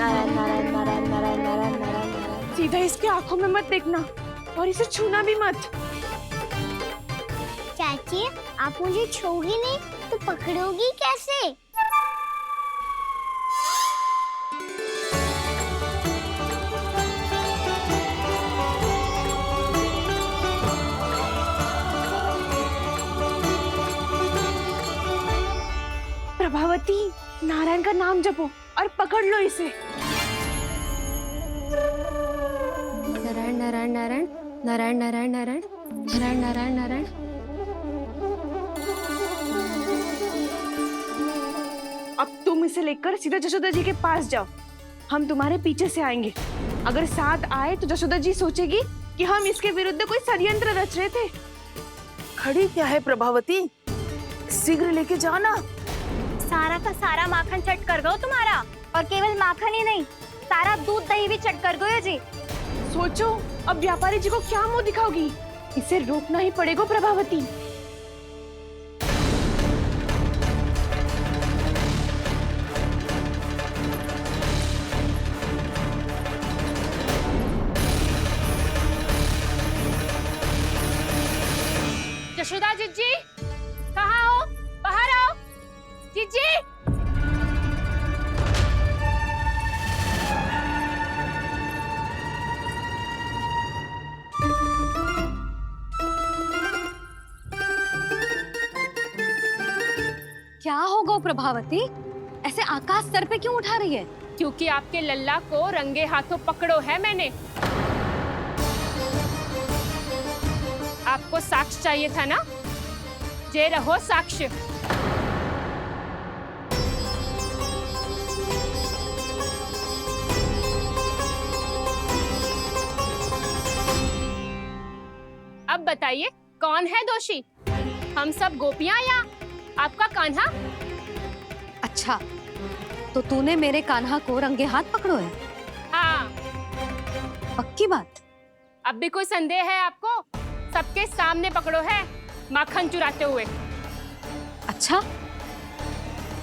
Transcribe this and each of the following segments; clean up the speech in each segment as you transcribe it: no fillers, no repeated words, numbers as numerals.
नारायण नारायण नारायण नारायण नारायण नारायण नारायण। सीधा इसके आंखों में मत देखना और इसे छूना भी मत। चाची, आप मुझे छोगी नहीं तो पकड़ोगी कैसे? प्रभावती, नारायण का नाम जपो और पकड़ लो इसे। नारायण नारायण नारायण नारायण नारायण नारायण नारायण नारायण नारायण। अब तुम इसे लेकर सीधा जशोदा जी के पास जाओ, हम तुम्हारे पीछे से आएंगे। अगर साथ आए तो जशोदा जी सोचेगी कि हम इसके विरुद्ध कोई षड्यंत्र रच रहे थे। खड़ी क्या है प्रभावती, शीघ्र लेके जाना। सारा का सारा माखन चट कर गयो तुम्हारा, और केवल माखन ही नहीं, सारा दूध दही भी चट कर गयो जी। सोचो अब व्यापारी जी को क्या मुंह दिखाओगी। इसे रोकना ही पड़ेगा प्रभावती। जशोदा जीजी, कहाँ हो? बाहर आओ जीजी। क्या होगा प्रभावती, ऐसे आकाश सर पे क्यों उठा रही है? क्योंकि आपके लल्ला को रंगे हाथों पकड़ो है मैंने। आपको साक्ष्य चाहिए था ना, जे रहो साक्ष्य। अब बताइए कौन है दोषी, हम सब गोपियां या आपका कान्हा? अच्छा, तो तूने मेरे कान्हा को रंगे हाथ पकड़ो है? हाँ। पक्की बात? अब भी कोई संदेह है आपको? सबके सामने पकड़ो है, माखन चुराते हुए। अच्छा,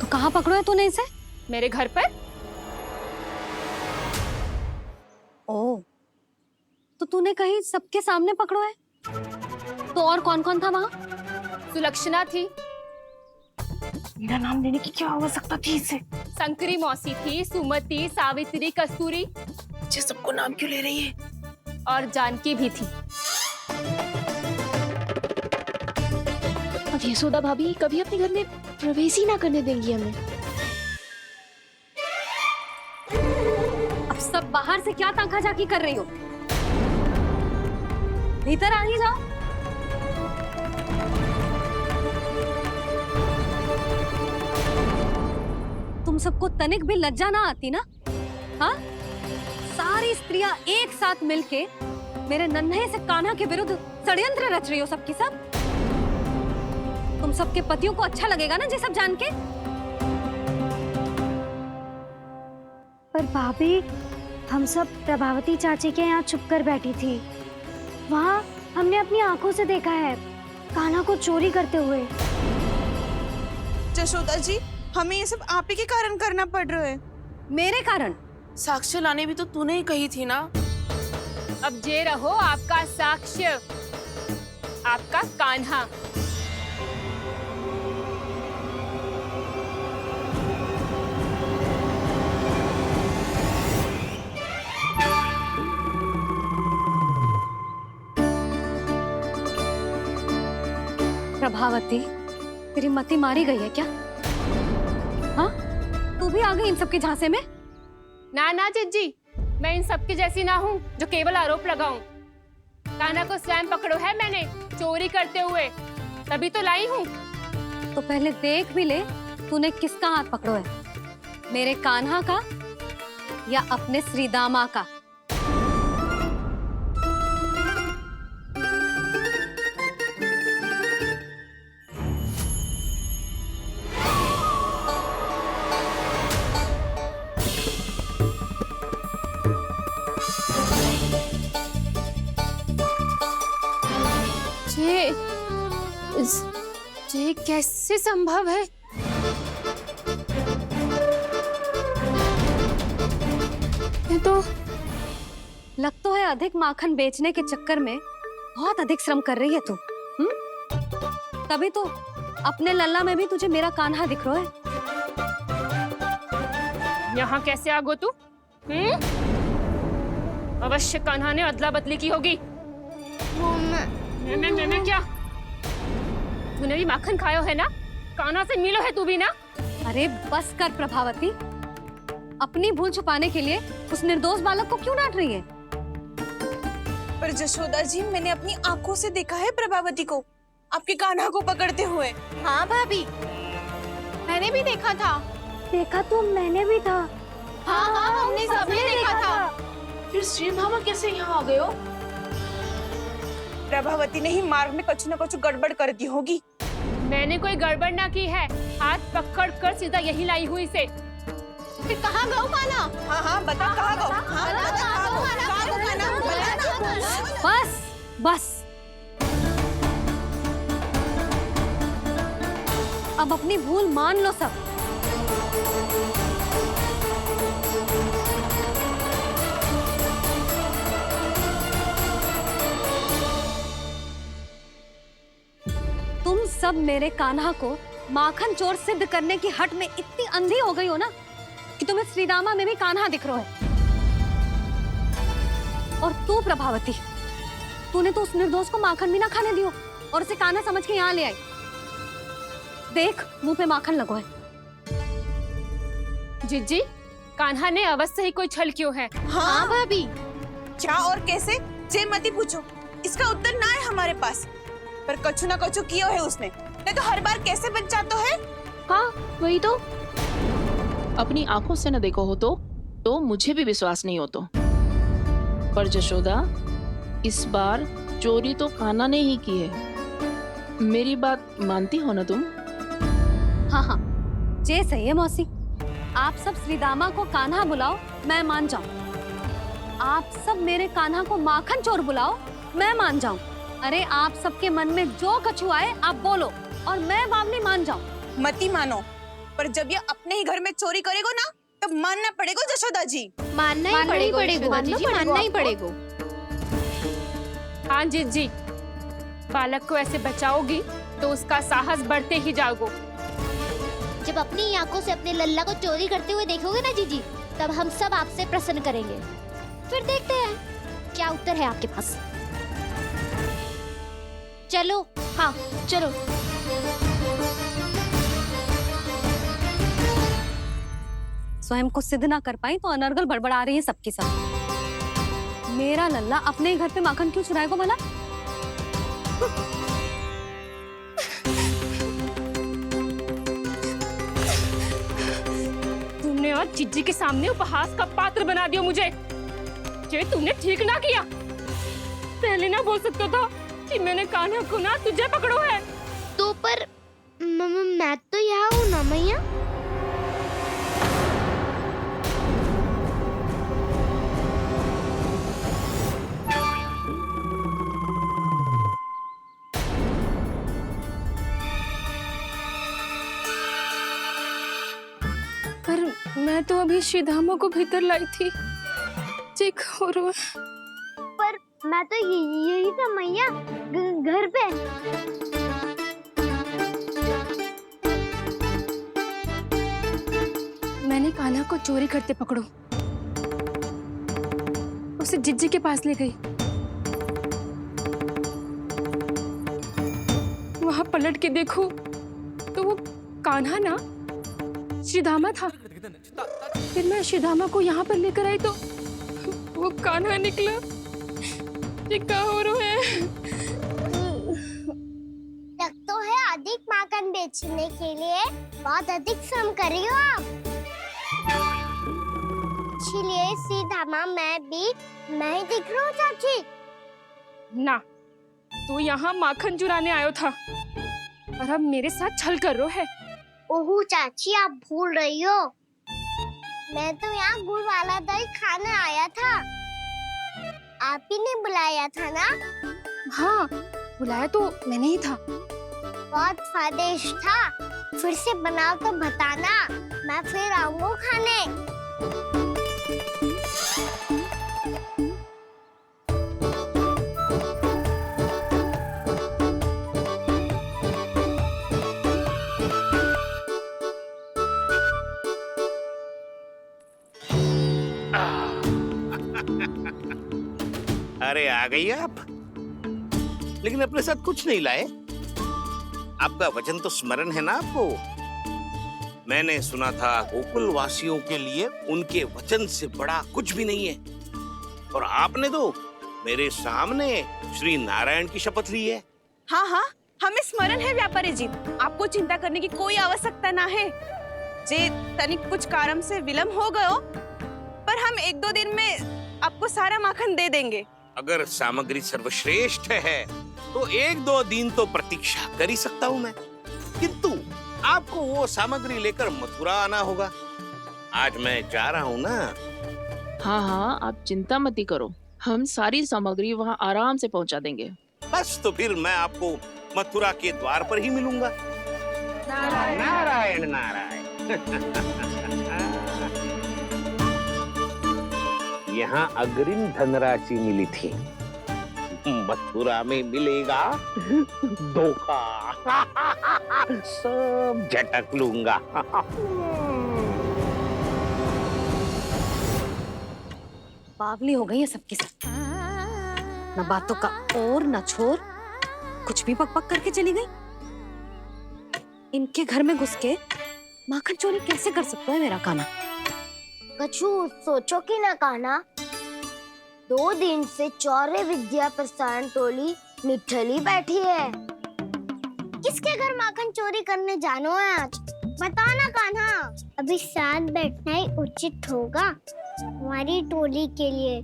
तो कहाँ पकड़ो है तूने इसे? मेरे घर पर। ओ, तो तूने कहीं सबके सामने पकड़ो है? तो और कौन कौन था वहाँ? सुलक्षणा थी। मेरा नाम लेने की क्या आवश्यकता थी इसे? संकरी मौसी थी, सुमति, सावित्री, कस्तूरी। ये सबको नाम क्यों ले रही है? और जानकी भी थी। अब यशोदा भाभी कभी अपने घर में प्रवेश ही ना करने देंगी हमें। अब सब बाहर से क्या ताका झाकी कर रही हो? भीतर आ ही जाओ। तुम सबको तनिक भी लज्जा ना आती ना? हाँ? सारी स्त्रियां एक साथ मिलके मेरे नन्हे से कान्हा के विरुद्ध षड्यंत्र रच रही हो सबकी सब। तुम सबके पतियों को अच्छा लगेगा ना ये सब जान के? पर भाभी, हम सब प्रभावती चाची के यहाँ छुप कर बैठी थी। वहाँ हमने अपनी आंखों से देखा है कान्हा को चोरी करते हुए। जशोदा जी, हमें ये सब आप ही के कारण करना पड़ रहा है। मेरे कारण? साक्ष्य लाने भी तो तूने ही कही थी ना। अब जे रहो आपका साक्ष्य, आपका कान्हा। प्रभावती, तेरी मति मारी गई है क्या? हाँ? तू भी आ गई इन सबके झांसे में? ना ना जीजी, मैं इन सबकी जैसी ना हूँ जो केवल आरोप लगाऊं। कान्हा को स्वयं पकड़ो है मैंने, चोरी करते हुए, तभी तो लाई हूँ। तो पहले देख भी ले तूने किसका हाथ पकड़ो है, मेरे कान्हा का या अपने श्रीदामा का? ये कैसे संभव है? तो लग तो है अधिक माखन बेचने के चक्कर में बहुत अधिक श्रम कर रही है तू। तभी तो अपने लल्ला में भी तुझे मेरा कान्हा दिख रहा है। यहाँ कैसे आ गो तू? अवश्य कान्हा ने अदला बदली की होगी। मैं क्या? तूने भी माखन खायो है ना? कान्हा से मिलो है तू भी ना? अरे बस कर प्रभावती, अपनी भूल छुपाने के लिए उस निर्दोष बालक को क्यों डांट रही है? पर जशोदा जी, मैंने अपनी आंखों से देखा है प्रभावती को आपके कान्हा को पकड़ते हुए। हाँ भाभी, मैंने भी देखा था। देखा तो मैंने भी था। हाँ हाँ, हमने सबने देखा था। फिर श्री धामा कैसे यहाँ आ गए हो? प्रभावती ने ही मार्ग में कुछ न कुछ गड़बड़ कर दी होगी। मैंने कोई गड़बड़ ना की है, हाथ पकड़ कर सीधा यही लाई हुई से। फिर कहाँ गौ कान्हा? हाँ हाँ, बता कहाँ गो? हाँ बता कहाँ गो? कहाँ गो कान्हा? बता ना। बस बस, अब अपनी भूल मान लो सब। तुम सब मेरे कान्हा को माखन चोर सिद्ध करने की हट में इतनी अंधी हो गई हो ना कि तुम्हें श्रीदामा में भी कान्हा दिख रहा है। और तू प्रभावती, तूने तो उस निर्दोष को माखन भी ना खाने दियो और उसे कान्हा समझ के यहाँ ले आई। देख, मुंह पे माखन लगो है। जिज्जी, कान्हा ने अवश्य ही कोई छल क्यों है। हाँ भाभी, क्या और कैसे? जे मती पूछो, इसका उत्तर ना है हमारे पास। पर कछु ना कछु किया है उसने, नहीं तो हर बार कैसे बच जाता है। हाँ वही तो। अपनी आंखों से न देखो हो तो मुझे भी विश्वास नहीं हो तो। पर जशोदा, इस बार चोरी तो कान्हा ने ही की है। मेरी बात मानती हो ना तुम? हाँ हाँ, जे सही है मौसी। आप सब श्रीदामा को कान्हा बुलाओ, मैं मान जाऊं। आप सब मेरे कान्हा को माखन चोर बुलाओ, मैं मान जाऊं। अरे आप सबके मन में जो कछु आए आप बोलो और मैं बावली मान जाऊं। मती मानो, पर जब ये अपने ही घर में चोरी करेगा ना, तब मानना पड़ेगा जशोदा जी। मानना ही पड़ेगा जी, मानना ही पड़ेगा। हाँ जिज्जी, बालक को ऐसे बचाओगी तो उसका साहस बढ़ते ही जाओगे। जब अपनी आंखों से अपने लल्ला को चोरी करते हुए देखोगे ना जीजी, तब हम सब आपसे प्रसन्न करेंगे। फिर देखते हैं क्या उत्तर है आपके पास। चलो। हाँ चलो। स्वयं को सिद्ध ना कर पाई तो अनर्गल बड़बड़ा रही है सबकी सब। मेरा लल्ला अपने ही घर पे माखन क्यों चुराएगा भला? तुमने आज जिज्जी के सामने उपहास का पात्र बना दिया मुझे। ये तुमने ठीक ना किया। पहले ना बोल सकता था कि मैंने कान्हा को ना तुझे पकड़ो है। तो पर मैं तो यहाँ हूँ ना मैया। पर मैं तो अभी श्रीधामा को भीतर लाई थी। चेक हो रहा है। पर मैं तो यही था मैया, घर पे। मैंने कान्हा को चोरी करते पकड़ो, उसे जिज्जी के पास ले गई। वहां पलट के देखो तो वो कान्हा ना श्रीधामा था। फिर मैं श्रीधामा को यहाँ पर लेकर आई तो वो कान्हा निकला। ये क्या हो रहा है? लग तो है अधिक माखन बेचने के लिए बहुत अधिक श्रम कर रही हो आप। इसलिए सीधामा मैं ही दिख रहा हूँ चाची। ना, तू यहाँ माखन चुराने आयो था और अब मेरे साथ छल कर रो है। ओह चाची, आप भूल रही हो। मैं तो यहाँ गुड़ वाला दही खाने आया था। आप ही ने बुलाया था ना? हाँ, बुलाया तो मैंने ही था। बहुत स्वादिष्ट था। फिर से बनाओ तो बताना, मैं फिर आऊंगा खाने। अरे आ गई आप, लेकिन अपने साथ कुछ नहीं लाए। आपका वचन तो स्मरण है ना आपको? मैंने सुना था गोकुल वासियों के लिए उनके वचन से बड़ा कुछ भी नहीं है, और आपने तो मेरे सामने श्री नारायण की शपथ ली है। हाँ हाँ, हमें स्मरण है व्यापारी जी, आपको चिंता करने की कोई आवश्यकता ना है। जे तनिक कुछ कारण से विलंब हो गयो, पर हम 1-2 दिन में आपको सारा माखन दे देंगे। अगर सामग्री सर्वश्रेष्ठ है तो 1-2 दिन तो प्रतीक्षा कर ही सकता हूँ मैं, किंतु आपको वो सामग्री लेकर मथुरा आना होगा। आज मैं जा रहा हूँ ना। हाँ हाँ, आप चिंता मत करो, हम सारी सामग्री वहाँ आराम से पहुँचा देंगे। बस तो फिर मैं आपको मथुरा के द्वार पर ही मिलूंगा। नारायण नारायण। यहाँ अग्रिम धनराशि मिली थी, मथुरा में मिलेगा धोखा। सब झटक लूंगा। बावली हो गई है सबकी सब, न बातों का और न छोर, कुछ भी पक पक करके चली गई। इनके घर में घुस के माखन चोरी कैसे कर सकता है मेरा काना? कछु सोचो कि ना कान्हा, 2 दिन से चौर्य विद्या प्रसारण टोली निठली बैठी है। किसके घर माखन चोरी करने जानो है आज? बता ना कान्हा। अभी साथ बैठना ही उचित होगा हमारी टोली के लिए।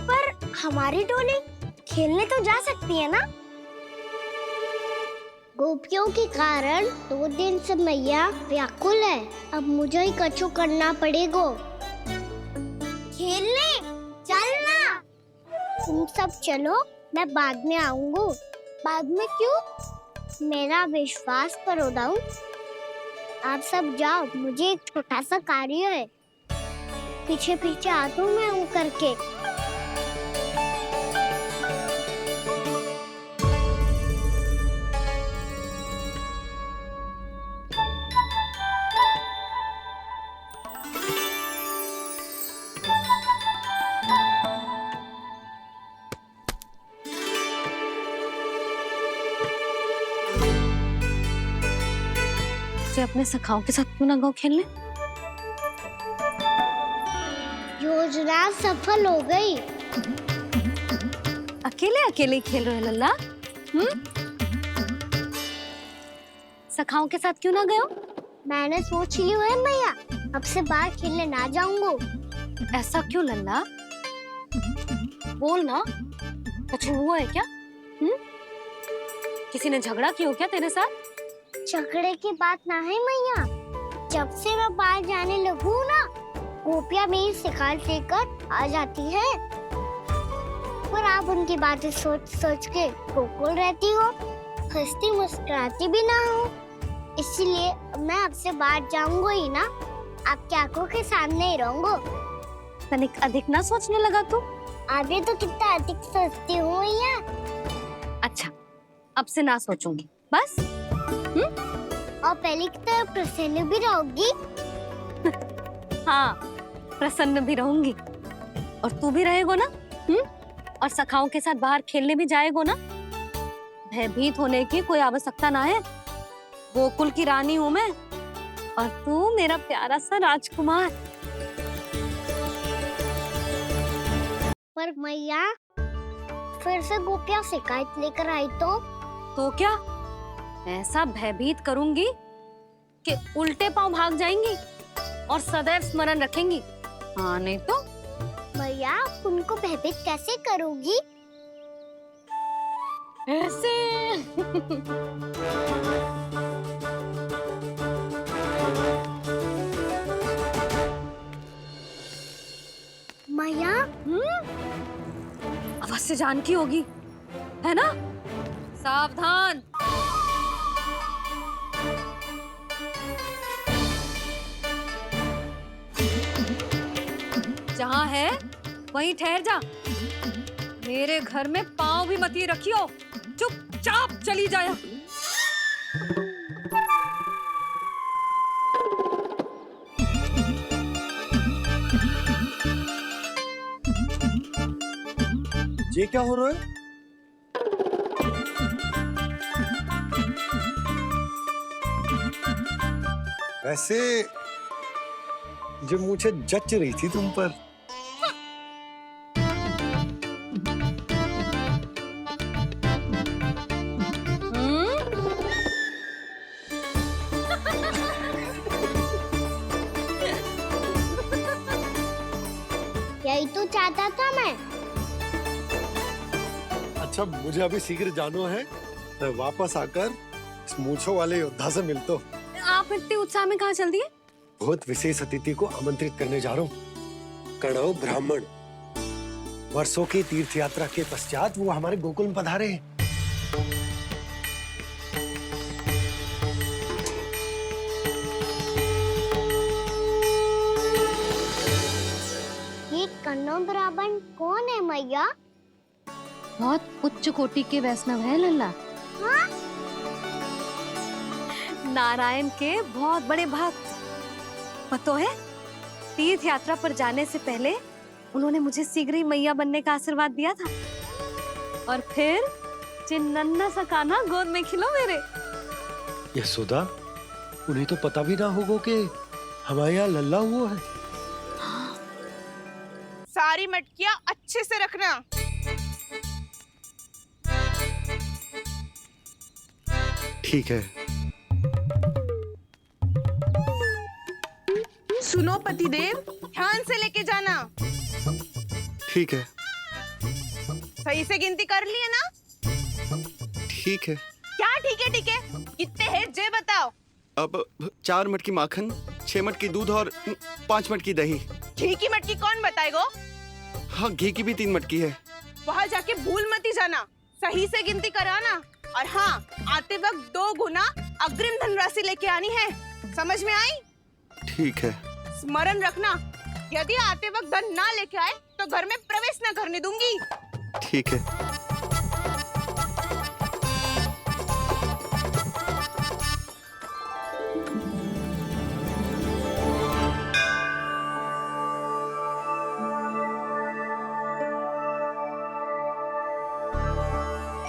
पर हमारी टोली खेलने तो जा सकती है ना? गोपियों के कारण 2 दिन से मैया व्याकुल है। अब मुझे ही कछु करना पड़ेगा। खेलने चलना। तुम सब चलो, मैं बाद में आऊंगा। बाद में क्यों? मेरा विश्वास करो दाऊ। आप सब जाओ, मुझे एक छोटा सा कार्य है। पीछे पीछे आता हूँ मैं करके। अपने सखाओं के साथ क्यों ना गाँव खेलने? योजना सफल हो गई। अकेले अकेले ही खेल रहे लल्ला? सखाओं के साथ क्यों ना गए हो? मैंने सोच लिया है मैया, अब से बाहर खेलने ना जाऊंगा। ऐसा क्यों लल्ला? बोल ना, कुछ हुआ है क्या? किसी ने झगड़ा किया हो क्या तेरे साथ? झगड़े की बात ना है मैया। जब से मैं बाहर जाने लगू ना, गोपियां मेरी शिकायत लेकर आ जाती है। पर आप उनकी बातें सोच सोच के गोकुल रहती हो, हंसती मुस्कुराती भी ना हो। इसीलिए मैं आपसे बाहर जाऊंगा ही ना, आपकी आंखों के सामने ही रहूंगा। तनिक अधिक ना सोचने लगा तू? आगे तो कितना अधिक सोचती हूँ मैया। अच्छा, अब से ना सोचूंगी बस। और पहले की तरह प्रसन्न भी रहोगी। हाँ, प्रसन्न भी रहूंगी, और तू भी रहेगा ना? और सखाओं के साथ बाहर खेलने भी जाएगा ना? भयभीत होने की कोई आवश्यकता ना है। गोकुल की रानी हूँ मैं, और तू मेरा प्यारा सा राजकुमार। पर मैया, फिर से गोपियां शिकायत लेकर आई तो क्या ऐसा भयभीत करूंगी कि उल्टे पांव भाग जाएंगी और सदैव स्मरण रखेंगी? हाँ नहीं तो? मैया, आप उनको भयभीत कैसे करोगी? ऐसे। मैया, अवश्य जानकी होगी, है ना? सावधान। जहाँ है वहीं ठहर जा। मेरे घर में पाँव भी मत रखियो, चुपचाप चली जाया। ये क्या हो रहा है? वैसे जो मुझे जच रही थी तुम पर। यही तो चाहता था मैं। अच्छा, मुझे अभी शीघ्र जाना है। मैं वापस आकर इस मूंछों वाले योद्धा से मिलता हूँ। आप इतने उत्साह में कहाँ चल दिए? बहुत विशेष अतिथि को आमंत्रित करने जा रहा हूँ। कणव ब्राह्मण। वर्षों की तीर्थ यात्रा के पश्चात वो हमारे गोकुल में पधारे हैं। ये कन्नौ ब्राह्मण कौन है मैया? बहुत उच्च कोटि के वैष्णव है लल्ला। हाँ? नारायण के बहुत बड़े भक्त। पता है, तीर्थ यात्रा पर जाने से पहले उन्होंने मुझे शीघ्र ही मैया बनने का आशीर्वाद दिया था। और फिर चिन्नन्ना सा कान्हा गोद में खिलो मेरे। यशोदा, उन्हें तो पता भी ना होगा कि हमारे यहाँ लल्ला हुआ है। सारी मटकियां अच्छे से रखना। ठीक है। सुनो पतिदेव, ध्यान से लेके जाना। ठीक है। सही से गिनती कर लिए ना? ठीक है। क्या ठीक है ठीक है? कितने हैं जे बताओ। अब 4 मटकी माखन, 6 मटकी दूध और 5 मटकी दही। घी की मटकी कौन बताएगा? हाँ, घी की भी 3 मटकी है। वहाँ जाके भूल मत ही जाना। सही से गिनती कराना। और हाँ, आते वक्त 2 गुना अग्रिम धनराशि लेके आनी है। समझ में आई? ठीक है। स्मरण रखना, यदि आते वक्त धन ना लेके आए तो घर में प्रवेश न करने दूंगी। ठीक है।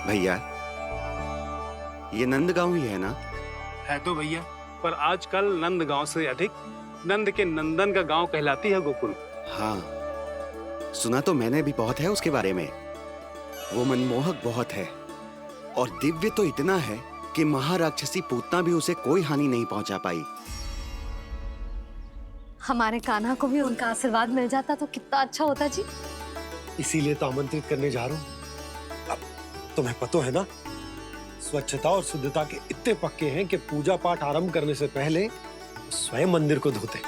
भैया, ये नंदगांव ही है ना? है तो भैया, पर आजकल नंदगांव से अधिक नंद के नंदन का गांव कहलाती है गोकुल। हाँ, सुना तो मैंने भी बहुत है उसके बारे में। वो मनमोहक बहुत है और दिव्य तो इतना है कि महाराक्षसी पूतना भी उसे कोई हानि नहीं पहुंचा पाई। हमारे कान्हा को भी उनका आशीर्वाद मिल जाता तो कितना अच्छा होता जी। इसीलिए तो आमंत्रित करने जा रहा हूँ। अब तुम्हें पता है ना, स्वच्छता और शुद्धता के इतने पक्के हैं कि पूजा पाठ आरंभ करने से पहले स्वयं मंदिर को धोते।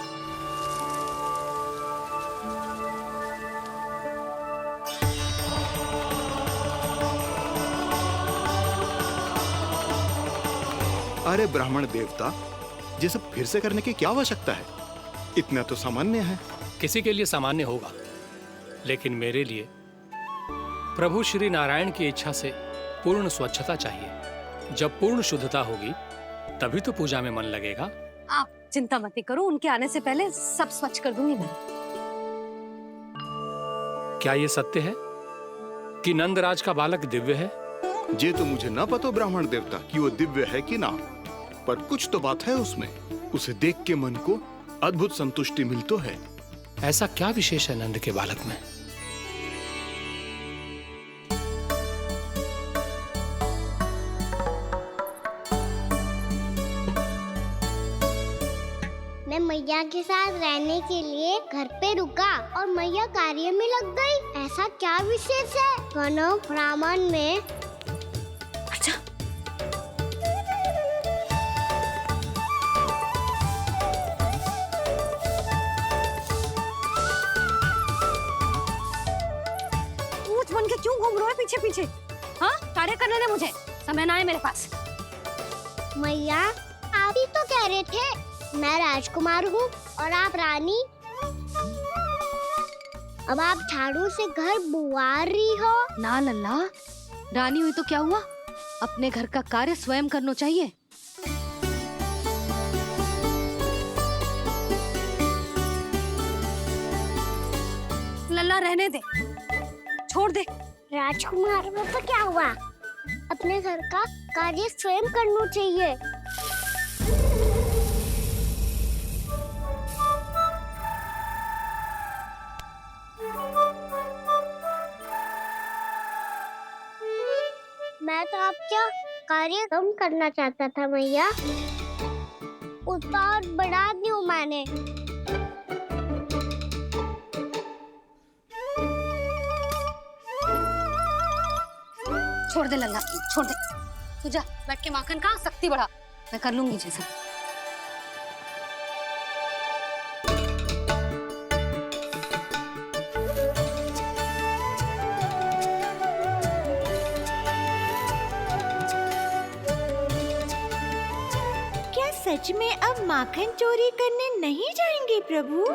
अरे ब्राह्मण देवता, ये सब फिर से करने की क्या आवश्यकता है? इतना तो सामान्य है। किसी के लिए सामान्य होगा, लेकिन मेरे लिए प्रभु श्री नारायण की इच्छा से पूर्ण स्वच्छता चाहिए। जब पूर्ण शुद्धता होगी तभी तो पूजा में मन लगेगा। आप चिंता मत करो, उनके आने से पहले सब स्वच्छ कर दूंगी मैं। क्या ये सत्य है कि नंदराज का बालक दिव्य है? ये तो मुझे ना पता ब्राह्मण देवता कि वो दिव्य है कि ना, पर कुछ तो बात है उसमें। उसे देख के मन को अद्भुत संतुष्टि मिलती है। ऐसा क्या विशेष है नंद के बालक में? मैं मैया के साथ रहने के लिए घर पे रुका और मैया कार्य में लग गई। ऐसा क्या विशेष है कन्नौ ब्राह्मण में? अच्छा, ऊंच बन के क्यों घूम रहे हो पीछे पीछे? हाँ, कार्य करने दे मुझे, समय ना है मेरे पास। मैया, आप ही तो कह रहे थे मैं राजकुमार हूँ और आप रानी। अब आप झाड़ू से घर बुआ रही हो। ना लल्ला, रानी हुई तो क्या हुआ, अपने घर का कार्य स्वयं करना चाहिए। लल्ला रहने दे, छोड़ दे, राजकुमार में तो क्या हुआ? अपने घर का कार्य स्वयं करना चाहिए। मैं तो आपका कार्य कम करना चाहता था मैया, उसका और बढ़ा दूं मैंने। छोड़ दे लल्ला, छोड़ दे। तू जा बैठ के माखन खा, शक्ति बढ़ा। मैं कर लूंगी जैसा। क्या सच में अब माखन चोरी करने नहीं जाएंगे प्रभु?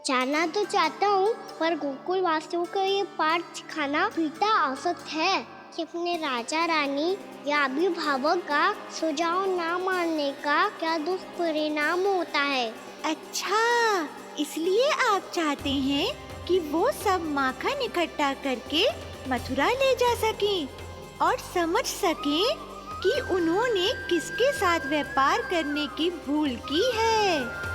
जाना तो चाहता हूँ, पर गोकुल वासियों को ये पाठ सिखाना पिता आवश्यक है कि अपने राजा रानी या अभिभावक का सुझाव ना मानने का क्या दुष्परिणाम होता है। अच्छा, इसलिए आप चाहते हैं कि वो सब माखन इकट्ठा करके मथुरा ले जा सकें और समझ सकें कि उन्होंने किसके साथ व्यापार करने की भूल की है।